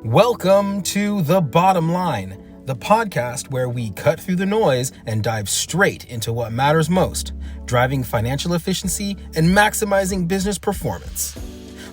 Welcome to The Bottom Line, the podcast where we cut through the noise and dive straight into what matters most, driving financial efficiency and maximizing business performance.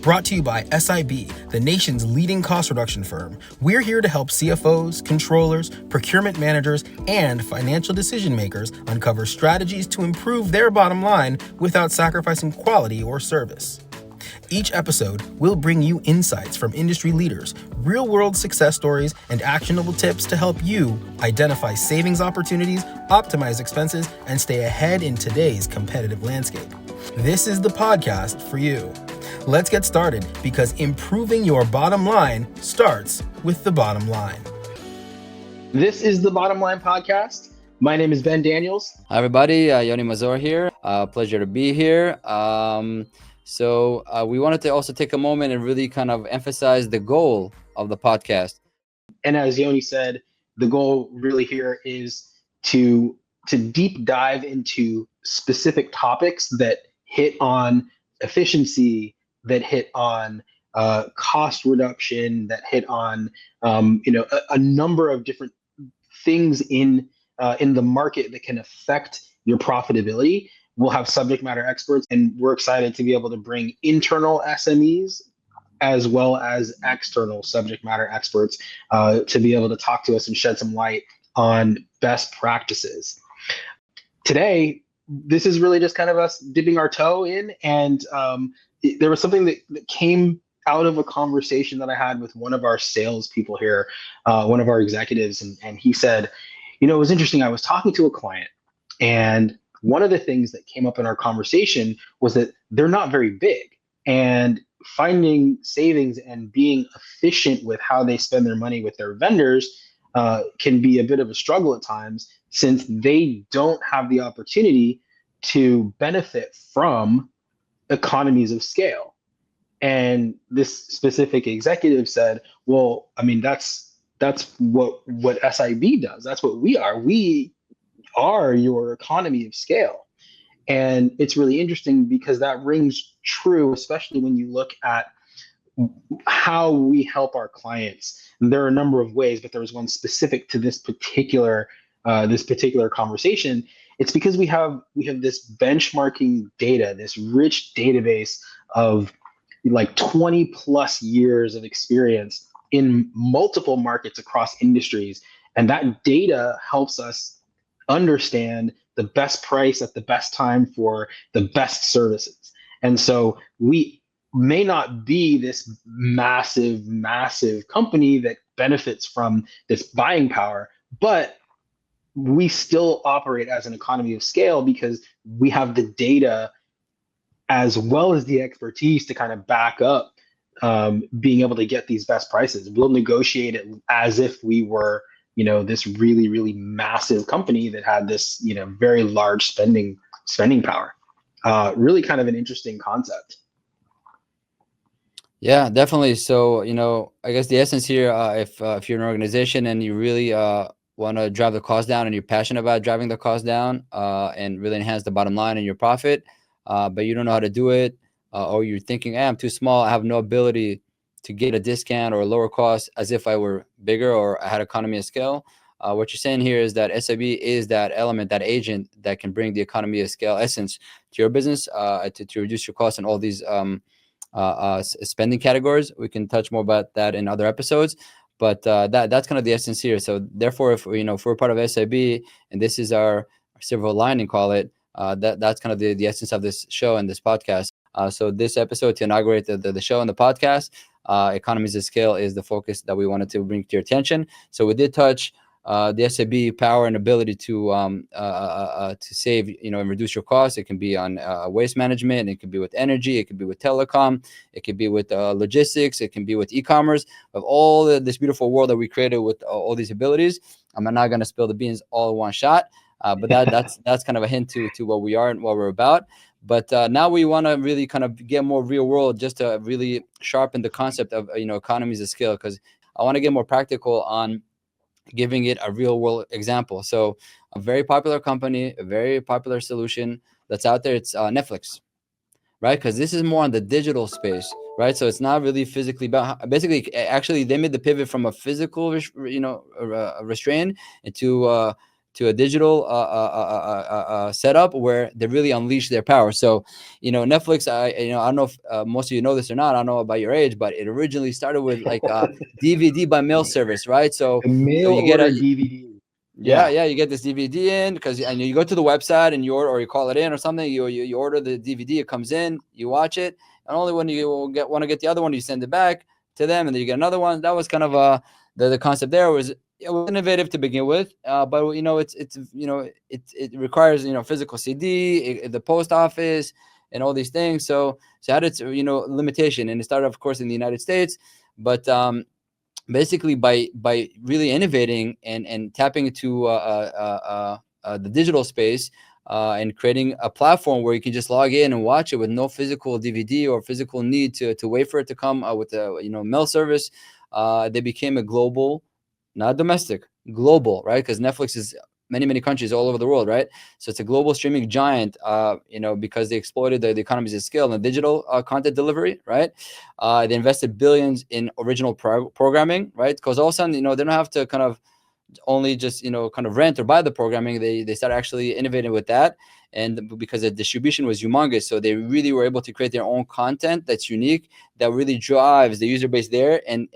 Brought to you by SIB, the nation's leading cost reduction firm, we're here to help CFOs, controllers, procurement managers, and financial decision makers uncover strategies to improve their bottom line without sacrificing quality or service. Each episode will bring you insights from industry leaders, real-world success stories, and actionable tips to help you identify savings opportunities, optimize expenses, and stay ahead in today's competitive landscape. This is the podcast for you. Let's get started because improving your bottom line starts with the bottom line. This is the Bottom Line Podcast. My name is Ben Daniels. Hi, everybody. Yoni Mazor here. Pleasure to be here. So we wanted to also take a moment and really kind of emphasize the goal of the podcast. And as Yoni said, the goal really here is to deep dive into specific topics that hit on efficiency, that hit on cost reduction, that hit on a number of different things in the market that can affect your profitability. We'll have subject matter experts, and we're excited to be able to bring internal SMEs as well as external subject matter experts to be able to talk to us and shed some light on best practices. Today, this is really just kind of us dipping our toe in, and there was something that came out of a conversation that I had with one of our salespeople here, one of our executives, and he said, it was interesting. I was talking to a client, and one of the things that came up in our conversation was that they're not very big, and finding savings and being efficient with how they spend their money with their vendors can be a bit of a struggle at times, since they don't have the opportunity to benefit from economies of scale. And this specific executive said, well, I mean, that's what SIB does. That's what we are. We are your economy of scale. And it's really interesting because that rings true, especially when you look at how we help our clients. And there are a number of ways, but there was one specific to this particular conversation. It's because we have this benchmarking data, this rich database of like 20 plus years of experience in multiple markets across industries. And that data helps us understand the best price at the best time for the best services. And so we may not be this massive company that benefits from this buying power, but we still operate as an economy of scale because we have the data as well as the expertise to kind of back up being able to get these best prices. We'll negotiate it as if we were this really, really massive company that had this, very large spending power. Really kind of an interesting concept. Yeah, definitely. So, I guess the essence here, if you're an organization and you really want to drive the cost down and you're passionate about driving the cost down and really enhance the bottom line and your profit, but you don't know how to do it, or you're thinking, hey, I'm too small, I have no ability to get a discount or a lower cost as if I were bigger or I had economy of scale. What you're saying here is that SIB is that element, that agent that can bring the economy of scale essence to your business to reduce your costs in all these spending categories. We can touch more about that in other episodes, but that's kind of the essence here. So therefore, if we're part of SIB and this is our silver lining, call it, that's kind of the essence of this show and this podcast. So this episode, to inaugurate the show and the podcast, economies of scale is the focus that we wanted to bring to your attention. So we did touch the SIB power and ability to save, and reduce your costs. It can be on waste management. It can be with energy. It can be with telecom. It can be with logistics. It can be with e-commerce. Of all this beautiful world that we created with all these abilities, I'm not going to spill the beans all in one shot. But that's kind of a hint to what we are and what we're about. But now we want to really kind of get more real world, just to really sharpen the concept of economies of scale, because I want to get more practical on giving it a real world example. So a very popular company, a very popular solution that's out there, it's Netflix, right? Because this is more on the digital space, right? So it's not really physically bound. Basically, actually, they made the pivot from a physical, restraint into to a digital setup where they really unleash their power. So, Netflix, I don't know if most of you know this or not. I don't know about your age, but it originally started with like DVD by mail service, right? So, A mail you get order a DVD. yeah, Yeah. yeah, you get this DVD in because you go to the website and you order, or you call it in or something. You order the DVD, it comes in, you watch it, and only when you want to get the other one, you send it back to them, and then you get another one. That was kind of the concept there was it was innovative to begin with, but it requires physical CD, the post office, and all these things. So it had its limitation, and it started, of course, in the United States, but basically by really innovating and tapping into the digital space and creating a platform where you can just log in and watch it with no physical DVD or physical need to wait for it to come with the mail service. They became a global, not domestic, global, right? Because Netflix is many countries all over the world, right? So it's a global streaming giant, because they exploited the economies of scale and digital content delivery, right? They invested billions in original programming, right? Because all of a sudden, they don't have to kind of only just kind of rent or buy the programming. They started actually innovating with that, and because the distribution was humongous, so they really were able to create their own content that's unique, that really drives the user base there, and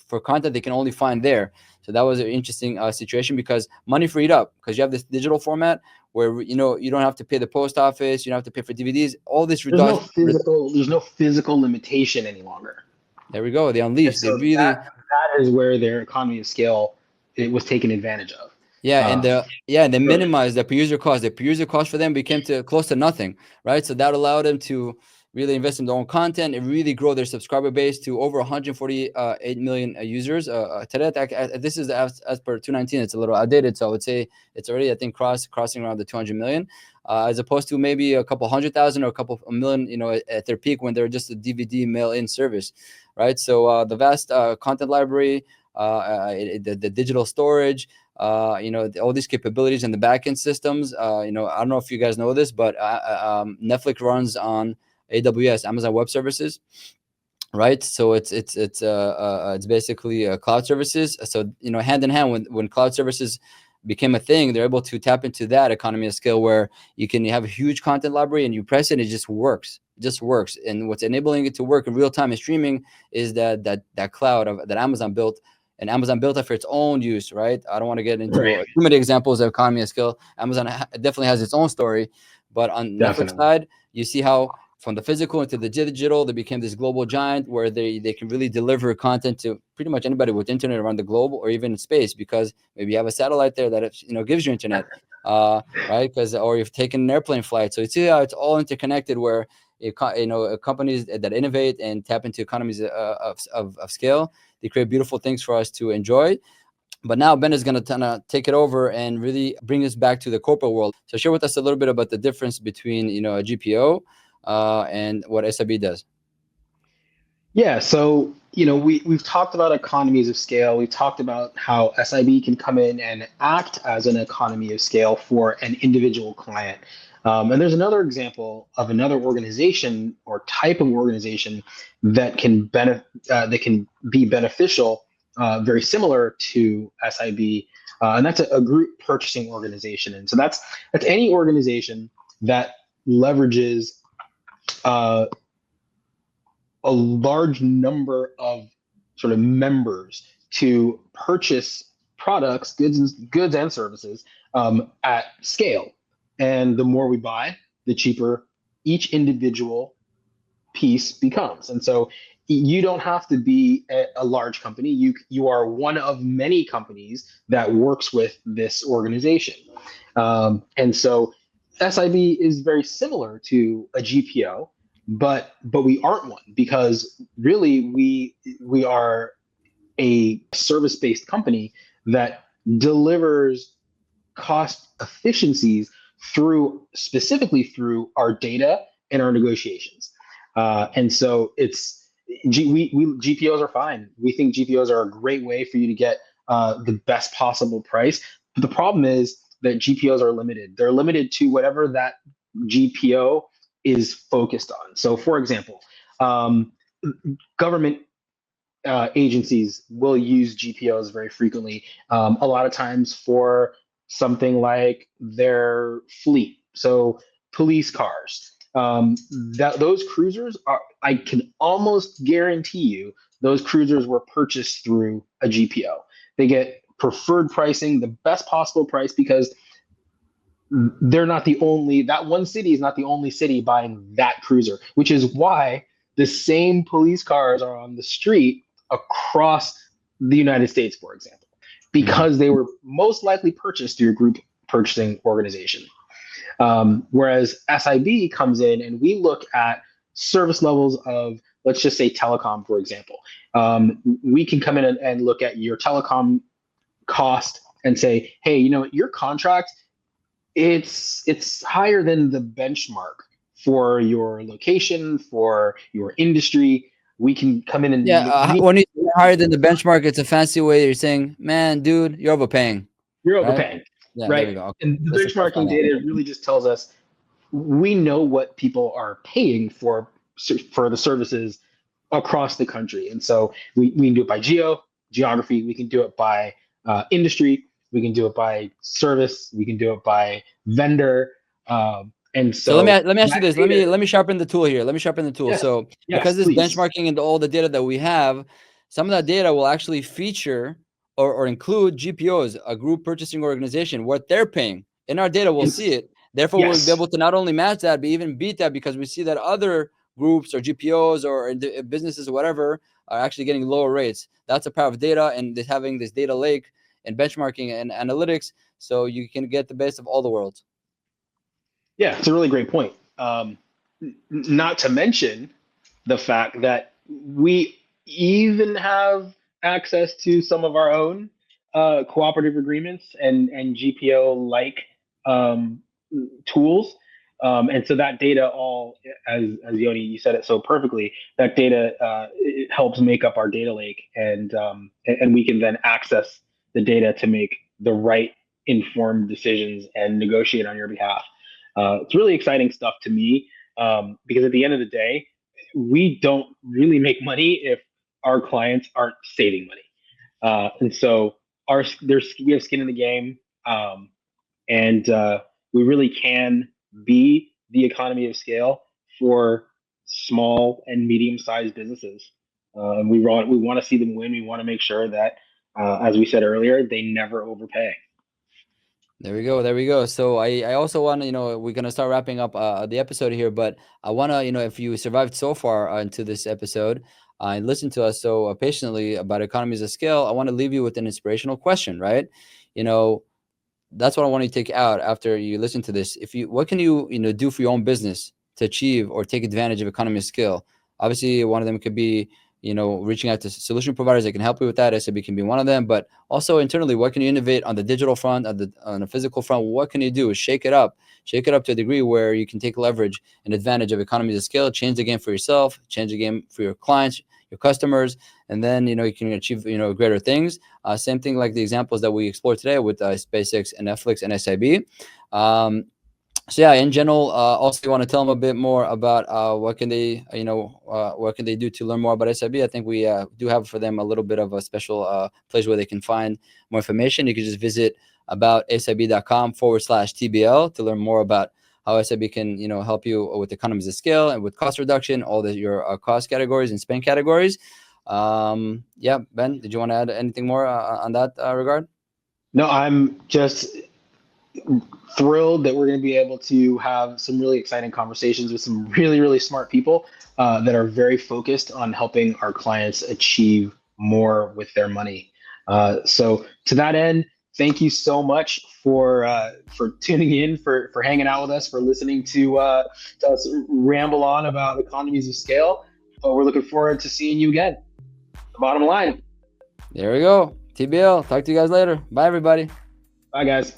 for content they can only find there. So that was an interesting situation, because money freed up, because you have this digital format where you don't have to pay the post office, you don't have to pay for DVDs, all this There's no physical limitation any longer. there we go, they And unleashed, they so that really. that is where their economy of scale it was taken advantage of. Yeah, Uh, and they minimized the per user cost. The per user cost for them became to close to nothing, right? So that allowed them to really invest in their own content and really grow their subscriber base to over 148 million users. Today, this is as per 2019. It's a little outdated, so I would say it's already, I think, crossing around the 200 million, as opposed to maybe a couple 100,000 or a couple million, at their peak when they were just a DVD mail-in service, right? So the vast content library, the digital storage, all these capabilities in the backend systems. I don't know if you guys know this, but Netflix runs on AWS, Amazon Web Services, right? So it's basically cloud services. So hand in hand, when cloud services became a thing, they're able to tap into that economy of scale where you can have a huge content library and you press it, it just works. It just works. And what's enabling it to work in real time and streaming is that cloud that Amazon built. And Amazon built it for its own use, right? I don't want to get into right. too many examples of economy of scale. Amazon definitely has its own story, but on Netflix Definitely. side, you see how from the physical into the digital, they became this global giant where they can really deliver content to pretty much anybody with internet around the globe or even in space, because maybe you have a satellite there that gives you internet, right? Because or you've taken an airplane flight. So you see how it's all interconnected, where companies that innovate and tap into economies of scale, they create beautiful things for us to enjoy. But now Ben is going to take it over and really bring us back to the corporate world. So share with us a little bit about the difference between a GPO and what SIB does. Yeah, so we've talked about economies of scale. We've talked about how SIB can come in and act as an economy of scale for an individual client. And there's another example of another organization or type of organization that can be beneficial, very similar to SIB, and that's a group purchasing organization. And so that's any organization that leverages uh, a large number of sort of members to purchase products, goods and services at scale. And the more we buy, the cheaper each individual piece becomes. And so you don't have to be a large company. You are one of many companies that works with this organization. And so SIB is very similar to a GPO, but we aren't one, because really we are a service-based company that delivers cost efficiencies specifically through our data and our negotiations. And so GPOs are fine. We think GPOs are a great way for you to get the best possible price. But the problem is that GPOs are limited. They're limited to whatever that GPO is focused on. So, for example, government agencies will use GPOs very frequently. A lot of times for something like their fleet. So police cars. That those cruisers are, I can almost guarantee you, those cruisers were purchased through a GPO. They get preferred pricing, the best possible price, because they're not the only, that one city is not the only city buying that cruiser, which is why the same police cars are on the street across the United States, for example, Mhm. because they were most likely purchased through a group purchasing organization. Whereas SIB comes in and we look at service levels of, let's just say, telecom, for example. We can come in and look at your telecom cost and say, hey, you know, your contract, it's higher than the benchmark for your location, for your industry. We can come in Yeah, and we when you say higher than the benchmark, it's a fancy way you're saying, man, dude, you're overpaying, you're right? overpaying, Yeah, there we right? go. Okay. And the Let's just clarify benchmarking that. data really just tells us we know what people are paying for the services across the country, and so we can do it by geography. We can do it by industry. We can do it by service. We can do it by vendor. And So let me so let me ask you that this. data, Let me sharpen the tool here. Let me sharpen the tool. yes, So yes, because this please. benchmarking and all the data that we have, some of that data will actually feature or include GPOs, a group purchasing organization, what they're paying. In our data, we'll see it. Therefore, we'll be Yes, able to not only match that, but even beat that, because we see that other groups or GPOs or businesses or whatever are actually getting lower rates. That's the power of data and having this data lake and benchmarking and analytics, so you can get the best of all the worlds. yeah, it's a really great point. Not to mention the fact that we even have access to some of our own cooperative agreements and GPO like um, tools. And so that data all, as Yoni, you said it so perfectly, that data it helps make up our data lake, and we can then access the data to make the right informed decisions and negotiate on your behalf. It's really exciting stuff to me, because at the end of the day, we don't really make money if our clients aren't saving money. And so we have skin in the game, and we really can be the economy of scale for small and medium sized businesses. And we want to see them win. We want to make sure that, as we said earlier, they never overpay. There we go. There we go. So I also want to, we're going to start wrapping up the episode here, but I want to, if you survived so far into this episode and listened to us so patiently about economies of scale, I want to leave you with an inspirational question, right? You know, that's what I want you to take out after you listen to this. What can you, do for your own business to achieve or take advantage of economy of scale? Obviously, one of them could be, reaching out to solution providers that can help you with that. SAB can be one of them, but also internally, what can you innovate on the digital front, on the physical front? What can you do? Shake it up to a degree where you can take leverage and advantage of economies of scale, change the game for yourself, change the game for your clients, your customers, and then, you can achieve, greater things. Same thing like the examples that we explored today with SpaceX and Netflix and SIB. So yeah, in general, also you want to tell them a bit more about what can they, what can they do to learn more about SIB. I think we do have for them a little bit of a special place where they can find more information. You can just visit aboutsib.com/TBL to learn more about how SIB can, help you with economies of scale and with cost reduction, all your cost categories and spend categories. Yeah, Ben, did you want to add anything more on that regard? No, I'm just thrilled that we're going to be able to have some really exciting conversations with some really, really smart people that are very focused on helping our clients achieve more with their money. So to that end, thank you so much for tuning in, for hanging out with us, for listening to us ramble on about economies of scale. But we're looking forward to seeing you again. The bottom line. There we go. TBL. Talk to you guys later. Bye, everybody. Bye, guys.